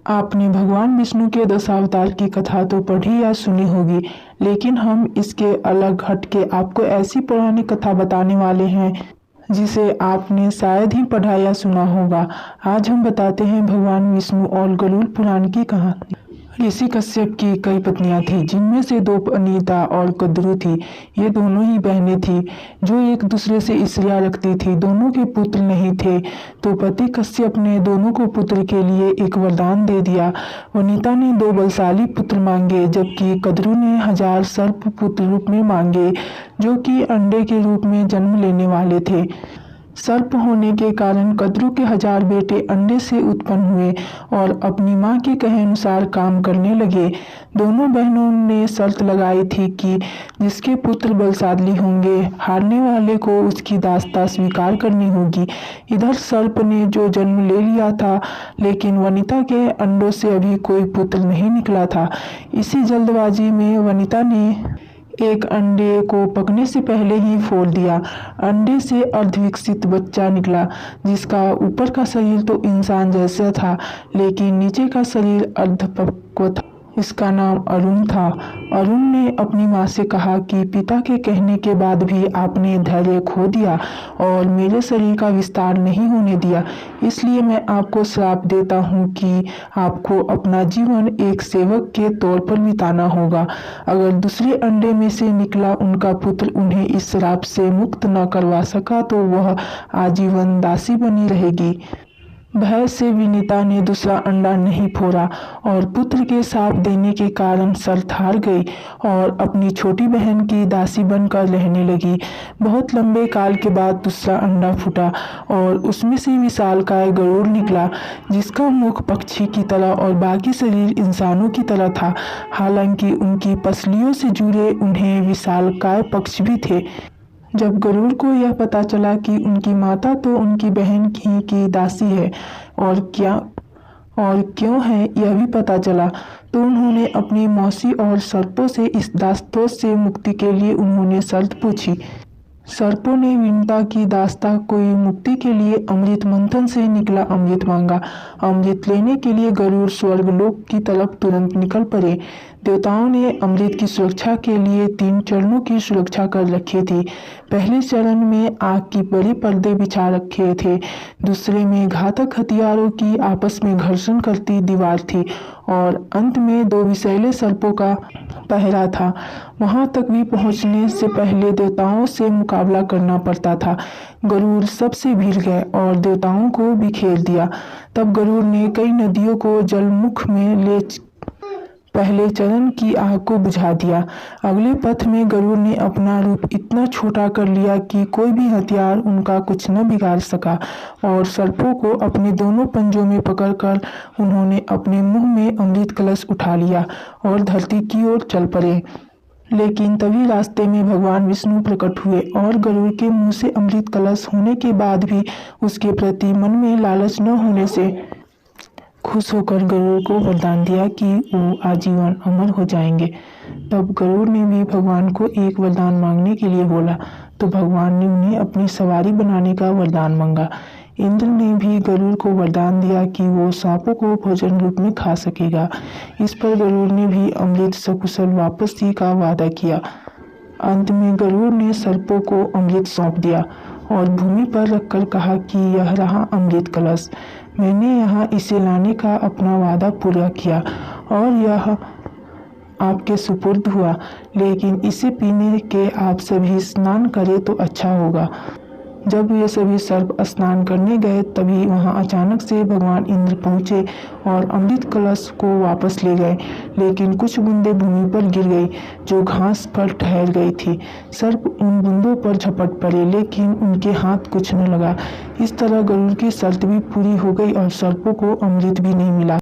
आपने भगवान विष्णु के दशावतार की कथा तो पढ़ी या सुनी होगी, लेकिन हम इसके अलग हटके आपको ऐसी पौराणिक कथा बताने वाले हैं जिसे आपने शायद ही पढ़ा या सुना होगा। आज हम बताते हैं भगवान विष्णु और गरुड़ पुराण की कहानी। ऋषि कश्यप की कई पत्नियां थीं, जिनमें से दो अनीता और कद्रू थी। ये दोनों ही बहनें थीं जो एक दूसरे से ईर्ष्या रखती थी। दोनों के पुत्र नहीं थे, तो पति कश्यप ने दोनों को पुत्र के लिए एक वरदान दे दिया। वनिता ने 2 बलशाली पुत्र मांगे, जबकि कद्रू ने 1000 सर्प पुत्र रूप में मांगे, जो कि अंडे के रूप में जन्म लेने वाले थे। सर्प होने के कारण कद्रू के 1000 बेटे अंडे से उत्पन्न हुए और अपनी मां के कहे अनुसार काम करने लगे। दोनों बहनों ने शर्त लगाई थी कि जिसके पुत्र बलशाली होंगे, हारने वाले को उसकी दासता स्वीकार करनी होगी। इधर सर्प ने जो जन्म ले लिया था, लेकिन वनिता के अंडों से अभी कोई पुत्र नहीं निकला था। इसी जल्दबाजी में वनिता ने एक अंडे को पकने से पहले ही फोड़ दिया। अंडे से अर्धविकसित बच्चा निकला, जिसका ऊपर का शरीर तो इंसान जैसा था, लेकिन नीचे का शरीर अर्धपक्व था। इसका नाम अरुण था। अरुण ने अपनी माँ से कहा कि पिता के कहने के बाद भी आपने धैर्य खो दिया और मेरे शरीर का विस्तार नहीं होने दिया, इसलिए मैं आपको श्राप देता हूँ कि आपको अपना जीवन एक सेवक के तौर पर बिताना होगा। अगर दूसरे अंडे में से निकला उनका पुत्र उन्हें इस श्राप से मुक्त न करवा सका तो वह आजीवन दासी बनी रहेगी। भय से विनीता ने दूसरा अंडा नहीं फोड़ा और पुत्र के शाप देने के कारण शर्त हार गई और अपनी छोटी बहन की दासी बनकर रहने लगी। बहुत लंबे काल के बाद दूसरा अंडा फूटा और उसमें से विशालकाय गरुड़ निकला, जिसका मुख पक्षी की तरह और बाकी शरीर इंसानों की तरह था। हालांकि उनकी पसलियों से जुड़े उन्हें विशालकाय पक्ष भी थे। जब गरुड़ को यह पता चला कि उनकी माता तो उनकी बहन ही की दासी है और क्यों है यह भी पता चला, तो उन्होंने अपनी मौसी और सर्पों से इस दासत्व से मुक्ति के लिए उन्होंने शर्त पूछी। सर्पों ने विनीता की दासता को मुक्ति के लिए अमृत मंथन से निकला अमृत मांगा। अमृत लेने के लिए गरुड़ स्वर्गलोक की तरफ तुरंत निकल पड़े। देवताओं ने अमृत की सुरक्षा के लिए 3 चरणों की सुरक्षा कर रखी थी। पहले चरण में आग की बड़े पर्दे बिछा रखे थे, दूसरे में घातक हथियारों की आपस में घर्षण करती दीवार थी और अंत में 2 विषैले सर्पों का पहरा था। वहां तक भी पहुंचने से पहले देवताओं से मुकाबला करना पड़ता था। गरुड़ सबसे भिड़ गए और देवताओं को बिखेर दिया। तब गरुड़ ने कई नदियों को जलमुख में ले पहले चरण की आग को बुझा दिया। अगले पथ में गरुड़ ने अपना रूप इतना छोटा कर लिया कि कोई भी हथियार उनका कुछ न बिगाड़ सका और सर्पों को अपने दोनों पंजों में पकड़कर उन्होंने अपने मुंह में अमृत कलश उठा लिया और धरती की ओर चल पड़े। लेकिन तभी रास्ते में भगवान विष्णु प्रकट हुए और गरुड़ के मुंह से अमृत कलश होने के बाद भी उसके प्रति मन में लालच न होने से खुश होकर गरुड़ को वरदान दिया कि वो आजीवन अमर हो जाएंगे। तब गरुड़ ने भी भगवान को एक वरदान मांगने के लिए बोला, तो भगवान ने उन्हें अपनी सवारी बनाने का वरदान मांगा। इंद्र ने भी गरुड़ को वरदान दिया कि वो सांपों को भोजन रूप में खा सकेगा। इस पर गरुड़ ने भी अमृत सकुशल वापसी का वादा किया। अंत में गरुड़ ने सर्पों को अमृत सौंप दिया और भूमि पर रखकर कहा कि यह रहा अमृत कलश। मैंने यहाँ इसे लाने का अपना वादा पूरा किया और यह आपके सुपुर्द हुआ, लेकिन इसे पीने के आप सभी स्नान करें तो अच्छा होगा। जब ये सभी सर्प स्नान करने गए, तभी वहां अचानक से भगवान इंद्र पहुंचे और अमृत कलश को वापस ले गए, लेकिन कुछ बूंदें भूमि पर गिर गई जो घास पर ठहर गई थी। सर्प उन बूंदों पर झपट पड़े, लेकिन उनके हाथ कुछ न लगा। इस तरह गरुड़ की शर्त भी पूरी हो गई और सर्पों को अमृत भी नहीं मिला।